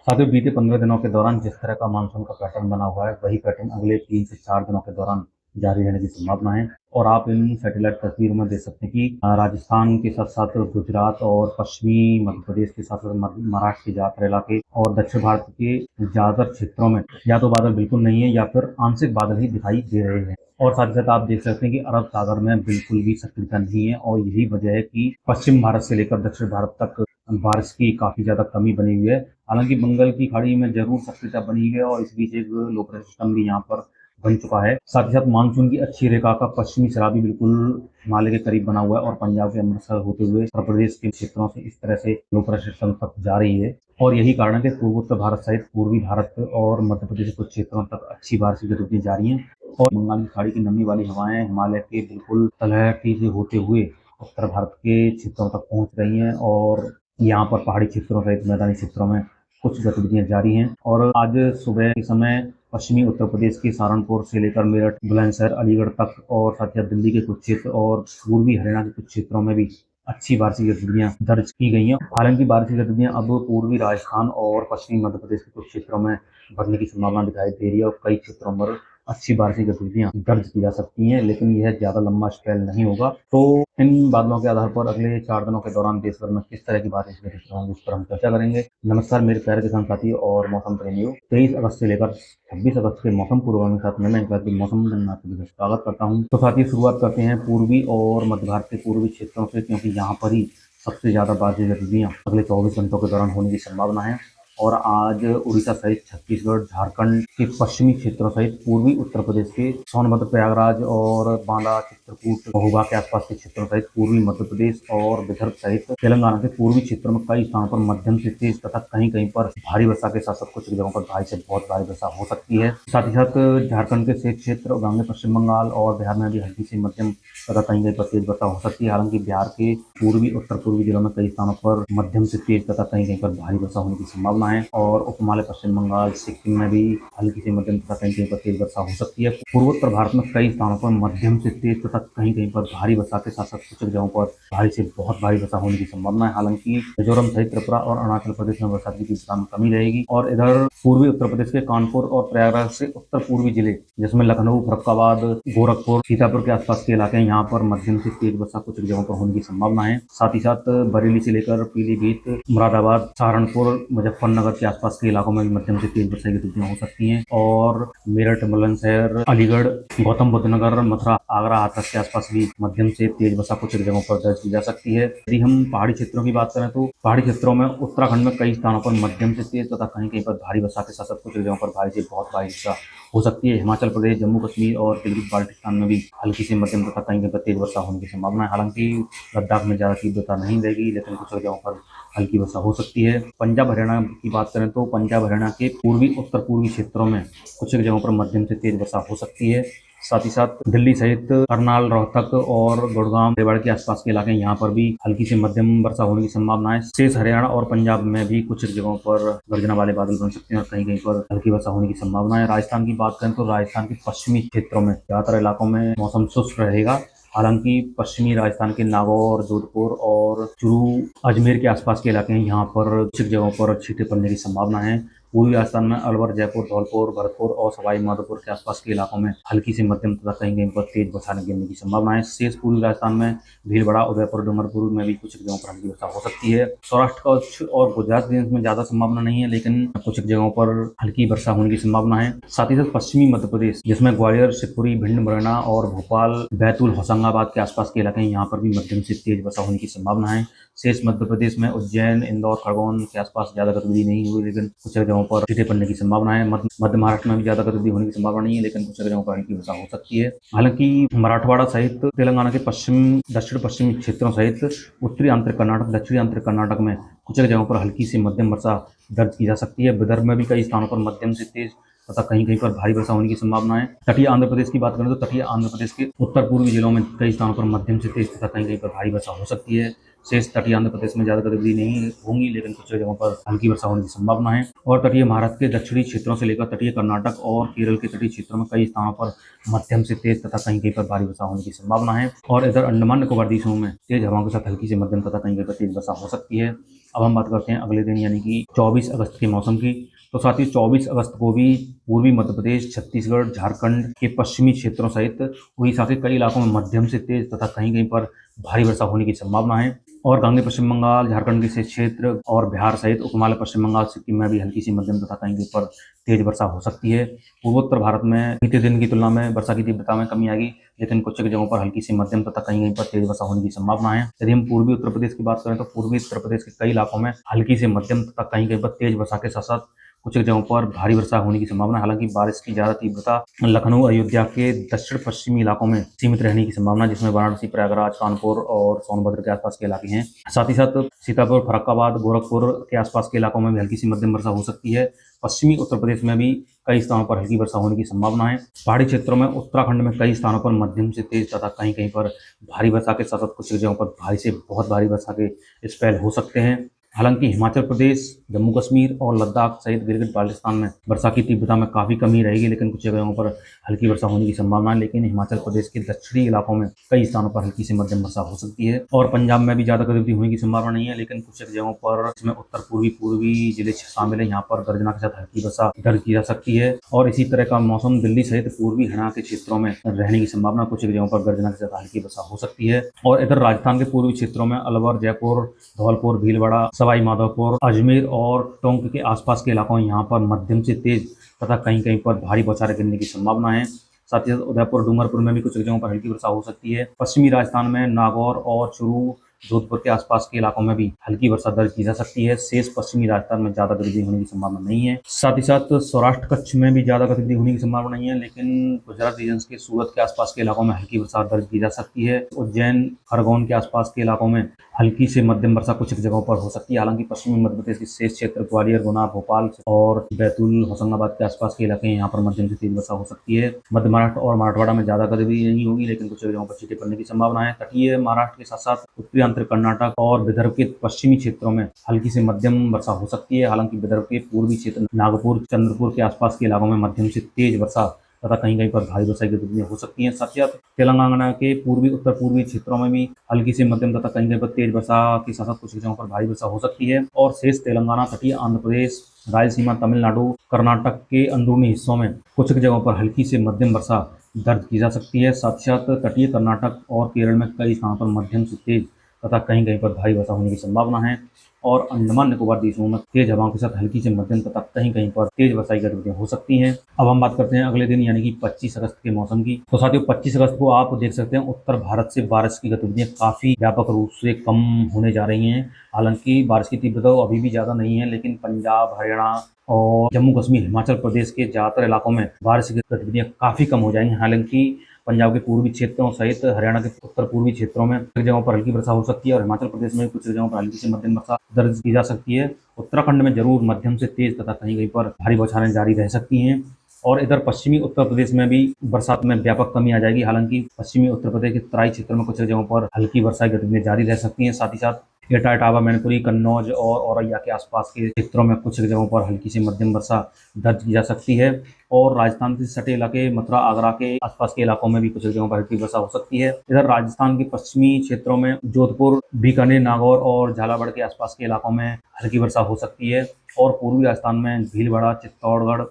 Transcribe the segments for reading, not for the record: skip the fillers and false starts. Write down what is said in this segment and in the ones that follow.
साथियों, बीते 15 दिनों के दौरान जिस तरह का मानसून का पैटर्न बना हुआ है, वही पैटर्न अगले 3 से 4 दिनों के दौरान जारी रहने की संभावना है। और आप इन सैटेलाइट तस्वीरों में देख सकते हैं कि राजस्थान के साथ-साथ गुजरात और पश्चिमी मध्य प्रदेश के साथ-साथ महाराष्ट्र के ज़्यादातर इलाके और दक्षिण भारत के ज़्यादातर क्षेत्रों में या तो बादल बिल्कुल नहीं है या फिर आंशिक बादल ही दिखाई दे रहे हैं। और साथ ही साथ आप देख सकते हैं कि अरब सागर में बिल्कुल भी सक्रियता नहीं है और यही वजह है कि पश्चिम भारत से लेकर दक्षिण भारत तक बारिश की काफ़ी ज़्यादा कमी बनी हुई है। हालांकि बंगाल की खाड़ी में जरूर सक्रियता बनी है और इस बीच एक लो प्रेशर सिस्टम भी यहाँ पर बन चुका है। साथ ही साथ मानसून की अच्छी रेखा का पश्चिमी शराबी बिल्कुल हिमालय के करीब बना हुआ है और पंजाब के अमृतसर होते हुए उत्तर प्रदेश के क्षेत्रों से इस तरह से लो प्रेशर सिस्टम तक जा रही है। और यही कारण है कि पूर्वोत्तर भारत सहित पूर्वी भारत और मध्य प्रदेश के कुछ क्षेत्रों तक अच्छी बारिश की गतिविधि जारी है। और बंगाल की खाड़ी की नमी वाली हवाएं हिमालय के बिल्कुल तलहटी से होते हुए उत्तर भारत के क्षेत्रों तक पहुंच रही हैं और यहाँ पर पहाड़ी क्षेत्रों सहित मैदानी क्षेत्रों में कुछ गतिविधियां जारी हैं। और आज सुबह के समय पश्चिमी उत्तर प्रदेश के सहारनपुर से लेकर मेरठ, बुलंदशहर, अलीगढ़ तक और साथ ही दिल्ली के कुछ क्षेत्र और पूर्वी हरियाणा के कुछ क्षेत्रों में भी अच्छी बारिश की गतिविधियां दर्ज की गई हैं। हालांकि बारिश की गतिविधियां अब पूर्वी राजस्थान और पश्चिमी मध्य प्रदेश के कुछ क्षेत्रों में बढ़ने की संभावना दिखाई दे रही है और कई क्षेत्रों पर अच्छी बारिश की गतिविधियां दर्ज की जा सकती हैं, लेकिन यह ज्यादा लंबा स्पेल नहीं होगा। तो इन बादलों के आधार पर अगले 4 दिनों के दौरान देश भर में किस तरह की बारिश की गतिविधियां होंगी, इस पर हम चर्चा करेंगे। नमस्कार मेरे प्यारे किसान साथी और मौसम प्रेमियों। 23 अगस्त से लेकर 26 अगस्त के मौसम पूर्वानुमान के साथ मैं एक बार फिर मौसम में आपका स्वागत करता हूँ। तो साथी शुरुआत करते हैं पूर्वी और मध्य भारत के पूर्वी क्षेत्रों से, क्योंकि यहाँ पर ही सबसे ज्यादा बारिश की गतिविधियां अगले 24 घंटों के दौरान होने की संभावना है। और आज उड़ीसा सहित छत्तीसगढ़, झारखंड के पश्चिमी क्षेत्रों सहित पूर्वी उत्तर प्रदेश के सोनभद्र, प्रयागराज और बांदा, चित्रकूट, महोबा के आसपास के क्षेत्रों सहित पूर्वी मध्य प्रदेश और विदर्भ सहित तेलंगाना के पूर्वी क्षेत्रों में कई स्थानों पर मध्यम से तेज तथा कहीं कहीं पर भारी वर्षा के साथ साथ कुछ जगहों पर भारी से बहुत भारी वर्षा हो सकती है। साथ ही साथ झारखंड के शेष क्षेत्र, गांगे पश्चिम बंगाल और बिहार में भी हल्की से मध्यम तथा कहीं कहीं पर तेज वर्षा हो सकती है। हालांकि बिहार के पूर्वी उत्तर पूर्वी जिलों में कई स्थानों पर मध्यम से तेज तथा कहीं कहीं पर भारी वर्षा होने की संभावना है। और उपमालय पश्चिम बंगाल, सिक्किम में भी हल्की से मध्यम तथा कहीं कहीं पर तेज वर्षा हो सकती है। पूर्वोत्तर भारत में कई स्थानों पर मध्यम से तेज तथा कहीं कहीं पर भारी वर्षा के साथ साथ कुछ जगहों पर भारी से बहुत भारी वर्षा होने की संभावना है। हालांकि मिजोरम सहित त्रिपुरा और अरुणाचल प्रदेश में वर्षा की तीव्रता में कमी रहेगी। और इधर पूर्वी उत्तर प्रदेश के कानपुर और प्रयागराज से उत्तर पूर्वी जिले जिसमें लखनऊ, फर्रुखाबाद, गोरखपुर, सीतापुर के आसपास के इलाके यहाँ पर मध्यम से तेज वर्षा कुछ जगहों पर होने की संभावना है। साथ ही साथ बरेली से लेकर पीलीभीत, मुरादाबाद, सहारनपुर, मुजफ्फरनगर के आसपास के इलाकों में मध्यम से तेज वर्षा की गतिविधियां हो सकती हैं। और मेरठ, बुलंदशहर, अलीगढ़, गौतम बुद्ध नगर, मथुरा, आगरा, हाथरस के आसपास भी मध्यम से तेज वर्षा कुछ जगहों पर दर्ज की जा सकती है। यदि हम पहाड़ी क्षेत्रों की बात करें तो पहाड़ी क्षेत्रों में उत्तराखंड में कई स्थानों पर मध्यम से तेज तथा कहीं कहीं पर भारी वर्षा के साथ साथ कुछ जगहों पर भारी से बहुत भारी वर्षा हो सकती है। हिमाचल प्रदेश, जम्मू कश्मीर और गिलगित बाल्टिस्तान में भी हल्की से मध्यम तथा कहीं कहीं पर तेज वर्षा होने की संभावना है। हालांकि लद्दाख में ज्यादा तीव्रता नहीं रहेगी, लेकिन कुछ जगहों पर हल्की वर्षा हो सकती है। पंजाब हरियाणा की बात करें तो पंजाब हरियाणा के पूर्वी उत्तर पूर्वी क्षेत्रों में कुछ जगहों पर मध्यम से तेज वर्षा हो सकती है। साथ ही साथ दिल्ली सहित करनाल, रोहतक और गुड़गांव, रेवाड़ी के आसपास के इलाके यहाँ पर भी हल्की से मध्यम वर्षा होने की संभावना है। शेष हरियाणा और पंजाब में भी कुछ जगहों पर गर्जना वाले बादल बन सकते हैं और कहीं कहीं पर हल्की वर्षा होने की संभावना है। राजस्थान की बात करें तो राजस्थान के पश्चिमी क्षेत्रों में ज्यादातर इलाकों में मौसम शुष्क रहेगा। हालांकि पश्चिमी राजस्थान के नागौर, जोधपुर और चूरू, अजमेर के आसपास के इलाके हैं, यहाँ पर कुछ जगहों पर छींटे पड़ने की संभावना है। पूर्वी राजस्थान में अलवर, जयपुर, धौलपुर, भरतपुर और सवाई माधोपुर के आसपास के इलाकों में हल्की से मध्यम तथा कहीं कहीं पर तेज बरसात गिरने की संभावना है। शेष पूर्वी राजस्थान में भीलवाड़ा, उदयपुर, डूंगरपुर में भी कुछ जगहों पर हल्की वर्षा हो सकती है। सौराष्ट्र, कच्छ और गुजरात रेंज में ज्यादा संभावना नहीं है, लेकिन कुछ जगहों पर हल्की वर्षा होने की संभावना है। साथ ही साथ पश्चिमी मध्य प्रदेश जिसमें ग्वालियर, शिवपुरी, भिंड, मुरैना और भोपाल, बैतूल, होशंगाबाद के आसपास के इलाके हैं, यहाँ पर भी मध्यम से तेज वर्षा होने की संभावना है। शेष मध्य प्रदेश में उज्जैन, इंदौर, खरगोन के आसपास ज्यादा गतिविधि नहीं हुई, लेकिन कुछ जगहों पर छींटे पड़ने की संभावना है। मध्य महाराष्ट्र में भी ज्यादा गतिविधि होने की संभावना नहीं है, लेकिन कुछ जगहों पर हल्की वर्षा हो सकती है। हालांकि मराठवाड़ा सहित तेलंगाना के पश्चिम, दक्षिण पश्चिमी क्षेत्रों सहित उत्तरी आंतरिक कर्नाटक, दक्षिणी आंतरिक कर्नाटक में कुछ जगहों पर हल्की से मध्यम वर्षा दर्ज की जा सकती है। विदर्भ में भी कई स्थानों पर मध्यम से तेज तथा कहीं कहीं पर भारी वर्षा होने की संभावना है। तटीय आंध्र प्रदेश की बात करें तो तटीय आंध्र प्रदेश के उत्तर पूर्वी जिलों में कई स्थानों पर मध्यम से तेज तथा कहीं कहीं पर भारी वर्षा हो सकती है। शेष तटीय आंध्र प्रदेश में ज्यादा गतिविधि नहीं होंगी, लेकिन कुछ जगहों पर हल्की वर्षा होने की संभावना है। और तटीय महाराष्ट्र के दक्षिणी क्षेत्रों से लेकर तटीय कर्नाटक और केरल के तटीय क्षेत्रों में कई स्थानों पर मध्यम से तेज तथा कहीं कहीं पर भारी वर्षा होने की संभावना है। और इधर अंडमान निकोबार द्वीपों में तेज हवाओं के साथ हल्की से मध्यम तथा कहीं कहीं पर तेज वर्षा हो सकती है। अब हम बात करते हैं अगले दिन यानी कि 24 अगस्त के मौसम की। तो साथ ही 24 अगस्त को भी पूर्वी मध्य प्रदेश, छत्तीसगढ़, झारखंड के पश्चिमी क्षेत्रों सहित उड़ीसा के कई इलाकों में मध्यम से तेज तथा कहीं कहीं पर भारी वर्षा होने की संभावना है। और गांगे पश्चिम बंगाल, झारखंड के शेष क्षेत्र और बिहार सहित उपहिमालय पश्चिम बंगाल, सिक्किम में भी हल्की सी मध्यम तथा कहीं कहीं पर तेज वर्षा हो सकती है। पूर्वोत्तर भारत में बीते दिन की तुलना में वर्षा की तीव्रता में कमी आएगी, लेकिन कुछ जगहों पर हल्की सी मध्यम तथा कहीं कहीं पर तेज वर्षा होने की संभावना है। यदि हम पूर्वी उत्तर प्रदेश की बात करें तो पूर्वी उत्तर प्रदेश के कई इलाकों में हल्की से मध्यम तथा कहीं कहीं पर तेज वर्षा के साथ साथ कुछ जगहों पर भारी वर्षा होने की संभावना है। हालांकि बारिश की ज्यादा तीव्रता लखनऊ, अयोध्या के दक्षिण पश्चिमी इलाकों में सीमित रहने की संभावना, जिसमें वाराणसी, प्रयागराज, कानपुर और सोनभद्र के आसपास के इलाके हैं। साथ ही साथ सीतापुर, फर्रुखाबाद, गोरखपुर के आसपास के इलाकों में भी हल्की सी मध्यम वर्षा हो सकती है। पश्चिमी उत्तर प्रदेश में भी कई स्थानों पर हल्की वर्षा होने की संभावना है। पहाड़ी क्षेत्रों में उत्तराखंड में कई स्थानों पर मध्यम से तेज तथा कहीं कहीं पर भारी वर्षा के साथ साथ कुछ जगहों पर भारी से बहुत भारी वर्षा के स्पेल हो सकते हैं। हालांकि हिमाचल प्रदेश, जम्मू कश्मीर और लद्दाख सहित गिलगित बाल्टिस्तान में वर्षा की तीव्रता में काफी कमी रहेगी, लेकिन कुछ जगहों पर हल्की वर्षा होने की संभावना है। लेकिन हिमाचल प्रदेश के दक्षिणी इलाकों में कई स्थानों पर हल्की से मध्यम वर्षा हो सकती है। और पंजाब में भी ज्यादा गतिविधि होने की संभावना नहीं है, लेकिन कुछ जगहों पर इसमें उत्तर पूर्वी जिले शामिल है, यहाँ पर गर्जना के साथ हल्की वर्षा दर्ज की जा सकती है। और इसी तरह का मौसम दिल्ली सहित पूर्वी हरियाणा के क्षेत्रों में रहने की संभावना, कुछ जगहों पर गर्जना के साथ हल्की वर्षा हो सकती है। और इधर राजस्थान के पूर्वी क्षेत्रों में अलवर, जयपुर, धौलपुर, भीलवाड़ा, सवाई माधोपुर, अजमेर और टोंक के आसपास के इलाकों में यहाँ पर मध्यम से तेज तथा कहीं कहीं पर भारी बौछारें गिरने की संभावना है। साथ ही साथ उदयपुर, डूंगरपुर में भी कुछ जगहों पर हल्की वर्षा हो सकती है। पश्चिमी राजस्थान में नागौर और चूरू, जोधपुर के आसपास के इलाकों में भी हल्की वर्षा दर्ज की जा सकती है। शेष पश्चिमी राजस्थान में ज्यादा गतिविधि होने की संभावना नहीं है। साथ ही साथ सौराष्ट्र कच्छ में भी ज्यादा गतिविधि होने की संभावना नहीं है, लेकिन गुजरात रीजन के सूरत के आसपास के इलाकों में हल्की वर्षा दर्ज की जा सकती है। उज्जैन, खरगोन के आसपास के इलाकों में हल्की से मध्यम वर्षा कुछ जगहों पर हो सकती है। हालांकि पश्चिमी मध्य प्रदेश के शेष क्षेत्र ग्वालियर, गुना, भोपाल और बैतूल, होशंगाबाद के आसपास के इलाके यहाँ पर मध्यम से तेज वर्षा हो सकती है। मध्य महाराष्ट्र और मराठवाड़ा में ज्यादा गतिविधि नहीं होगी, लेकिन कुछ जगहों पर छींटे पड़ने की संभावना है। तटीय महाराष्ट्र के साथ साथ उत्तरी आंध्र कर्नाटक और विदर्भ के पश्चिमी क्षेत्रों में हल्की से मध्यम वर्षा हो सकती है। हालांकि विदर्भ के पूर्वी क्षेत्र नागपुर, चंद्रपुर के आसपास के इलाकों में मध्यम से तेज वर्षा तथा कहीं कहीं पर भारी वर्षा की गतिविधियां हो सकती हैं। साथ ही साथ तेलंगाना के पूर्वी, उत्तर पूर्वी क्षेत्रों में भी हल्की से मध्यम तथा कहीं कहीं पर तेज वर्षा के साथ साथ कुछ जगहों पर भारी वर्षा हो सकती है। और शेष तेलंगाना, तटीय आंध्र प्रदेश, रायलसीमा, तमिलनाडु, कर्नाटक के अंदरूनी हिस्सों में कुछ जगहों पर हल्की से मध्यम वर्षा दर्ज की जा सकती है। साथ ही साथ तटीय कर्नाटक और केरल में कई स्थानों पर मध्यम से तेज तथा कहीं कहीं पर भारी वर्षा होने की संभावना है। और अंडमान निकोबार द्वीपों में तेज हवाओं के साथ हल्की से मध्यम तथा कहीं कहीं पर तेज वर्षा की गतिविधियां हो सकती हैं। अब हम बात करते हैं अगले दिन यानी कि 25 अगस्त के मौसम की। तो साथियों 25 अगस्त को आप देख सकते हैं उत्तर भारत से बारिश की गतिविधियां काफी व्यापक रूप से कम होने जा रही हैं। हालांकि बारिश की तीव्रता अभी भी ज्यादा नहीं है, लेकिन पंजाब, हरियाणा और जम्मू कश्मीर, हिमाचल प्रदेश के ज्यादातर इलाकों में बारिश की गतिविधियां काफी कम हो जाएंगी। हालांकि पंजाब के पूर्वी क्षेत्रों सहित हरियाणा के उत्तर पूर्वी क्षेत्रों में कुछ जगहों पर हल्की वर्षा हो सकती है और हिमाचल प्रदेश में कुछ जगहों पर हल्की से मध्यम वर्षा दर्ज की जा सकती है। उत्तराखंड में जरूर मध्यम से तेज तथा कहीं कहीं पर भारी बौछारें जारी रह सकती हैं। और इधर पश्चिमी उत्तर प्रदेश में भी बरसात में व्यापक कमी आ जाएगी। हालांकि पश्चिमी उत्तर प्रदेश के तराई क्षेत्रों में कुछ जगहों पर हल्की वर्षा की गतिविधियां जारी रह सकती हैं। साथ ही साथ एटा, इटावा, मैनपुरी, कन्नौज और औरैया के आसपास के क्षेत्रों में कुछ जगहों पर हल्की से मध्यम वर्षा दर्ज की जा सकती है। और राजस्थान से सटे इलाके, मथुरा, आगरा के आसपास के इलाकों में भी कुछ जगहों पर हल्की वर्षा हो सकती है। इधर राजस्थान के पश्चिमी क्षेत्रों में जोधपुर, बीकानेर, नागौर और झालावाड़ के आसपास के इलाकों में हल्की वर्षा हो सकती है। और पूर्वी राजस्थान में भीलवाड़ा, चित्तौड़गढ़,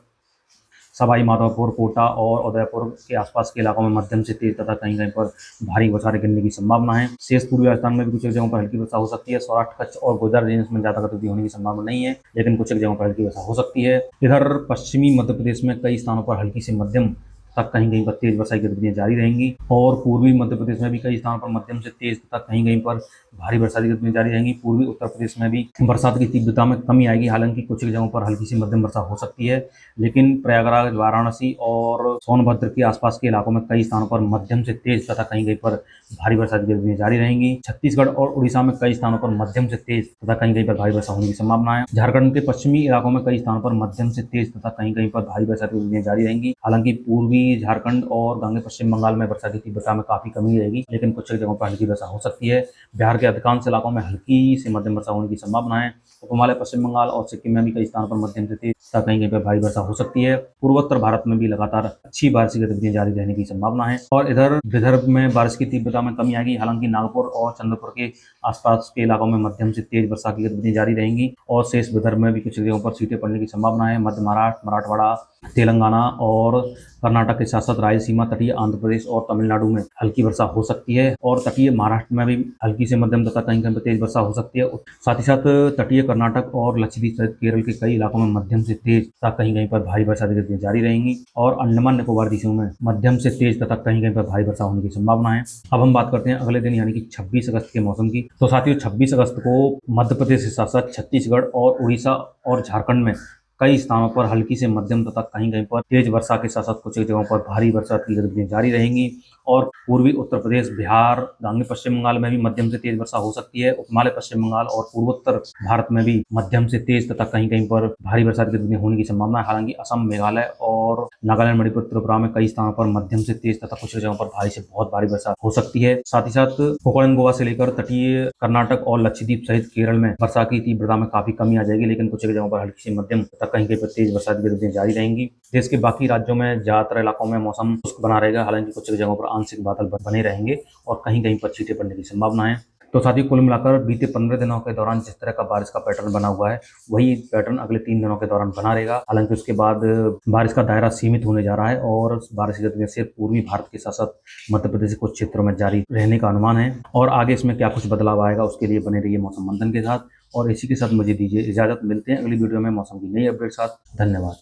सवाई माधोपुर, कोटा और उदयपुर के आसपास के इलाकों में मध्यम से तेज तथा कहीं कहीं पर भारी बौछारें गिरने की संभावना है। शेष पूर्वी राजस्थान में भी कुछ जगहों पर हल्की वर्षा हो सकती है। सौराष्ट्र, कच्छ और गुजरात रेंज में ज्यादा गतिविधि होने की संभावना नहीं है, लेकिन कुछ जगहों पर हल्की वर्षा हो सकती है। इधर पश्चिमी मध्य प्रदेश में कई स्थानों पर हल्की से मध्यम तक कहीं कहीं पर तेज वर्षा की गतिविधियां जारी रहेंगी। और पूर्वी मध्य प्रदेश में भी कई स्थानों पर मध्यम से तेज तथा कहीं कहीं पर भारी बरसात की गतिविधियां जारी रहेंगी। पूर्वी उत्तर प्रदेश में भी बरसात की तीव्रता में कमी आएगी। हालांकि कुछ जगहों पर हल्की से मध्यम वर्षा हो सकती है, लेकिन प्रयागराज, वाराणसी और सोनभद्र के आसपास के इलाकों में कई स्थानों पर मध्यम से तेज तथा कहीं कहीं पर भारी बरसात की गतिविधियां जारी रहेंगी। छत्तीसगढ़ और उड़ीसा में कई स्थानों पर मध्यम से तेज तथा कहीं कहीं पर भारी वर्षा होने की संभावना है। झारखंड के पश्चिमी इलाकों में कई स्थानों पर मध्यम से तेज तथा कहीं कहीं पर भारी बरसात की गतिविधियां जारी रहेंगी। हालांकि पूर्वी झारखंड और गांगे पश्चिम बंगाल में वर्षा की तीव्रता में काफी कमी रहेगी, लेकिन कुछ जगहों पर हल्की वर्षा हो सकती है। बिहार के अधिकांश इलाकों में हल्की से मध्यम वर्षा होने की संभावना है। उपहिमालय पश्चिम बंगाल और सिक्किम में भी कई स्थानों पर मध्यम से तेज तथा कहीं कहीं पर भारी वर्षा हो सकती है। पूर्वोत्तर भारत में भी लगातार अच्छी बारिश की गतिविधियां जारी रहने की संभावना है। और इधर विदर्भ में बारिश की तीव्रता में कमी आएगी। हालांकि नागपुर और चंद्रपुर के आसपास के इलाकों में मध्यम से तेज वर्षा की गतिविधियां जारी रहेंगी और शेष विदर्भ में भी कुछ जगहों पर छींटे पड़ने की संभावना है। मध्य महाराष्ट्र, मराठवाड़ा, तेलंगाना और कर्नाटक के साथ साथ रायलसीमा, तटीय आंध्र प्रदेश और तमिलनाडु में हल्की वर्षा हो सकती है और तटीय महाराष्ट्र में भी हल्की से मध्यम तथा कहीं कहीं तेज वर्षा हो सकती है। साथ ही साथ तटीय कर्नाटक और लक्षद्वीप सहित केरल के कई इलाकों में मध्यम से तेज तथा कहीं कहीं पर भारी वर्षा की गतिविधियां जारी रहेंगी और अंडमान निकोबार द्वीपों में मध्यम से तेज तथा कहीं कहीं पर भारी वर्षा होने की संभावना है। अब हम बात करते हैं अगले दिन यानी कि 26 अगस्त के मौसम की। तो साथियों 26 अगस्त को मध्य प्रदेश के साथ साथ छत्तीसगढ़ और उड़ीसा और झारखंड में कई स्थानों पर हल्की से मध्यम तथा कहीं कहीं पर तेज वर्षा के साथ साथ कुछ जगहों पर भारी वर्षा की गतिविधियां जारी रहेंगी और पूर्वी उत्तर प्रदेश, बिहार, गांगे पश्चिम बंगाल में भी मध्यम से तेज वर्षा हो सकती है। उपहिमालय पश्चिम बंगाल और पूर्वोत्तर भारत में भी मध्यम से तेज तथा कहीं कहीं पर भारी वर्षा की गतिविधियां होने की संभावना है। हालांकि असम, मेघालय और नागालैंड, मणिपुर, त्रिपुरा में कई स्थानों पर मध्यम से तेज तथा कुछ जगहों पर भारी से बहुत भारी वर्षा हो सकती है। साथ ही साथ कोकण, गोवा से लेकर तटीय कर्नाटक और लक्षद्वीप सहित केरल में वर्षा की तीव्रता में काफी कमी आ जाएगी, लेकिन कुछ जगहों पर हल्की से मध्यम तथा कहीं कहीं पर तेज वर्षा की गतिविधियां जारी रहेंगी। देश के बाकी राज्यों में ज्यादातर इलाकों में मौसम शुष्क बना रहेगा। हालांकि कुछ जगहों पर आंशिक बादल बने रहेंगे और कहीं कहीं पर छींटे पड़ने की संभावना है। तो साथियों कुल मिलाकर बीते 15 दिनों के दौरान जिस तरह का बारिश का पैटर्न बना हुआ है वही पैटर्न अगले 3 दिनों के दौरान बना रहेगा। हालांकि उसके बाद बारिश का दायरा सीमित होने जा रहा है और बारिश की गतिविधियां सिर्फ पूर्वी भारत के साथ साथ मध्य प्रदेश के कुछ क्षेत्रों में जारी रहने का अनुमान है और आगे इसमें क्या कुछ बदलाव आएगा उसके लिए बने रहिए मौसम मंथन के साथ। और इसी के साथ मुझे दीजिए इजाजत। मिलते हैं अगली वीडियो में मौसम की नई अपडेट साथ। धन्यवाद।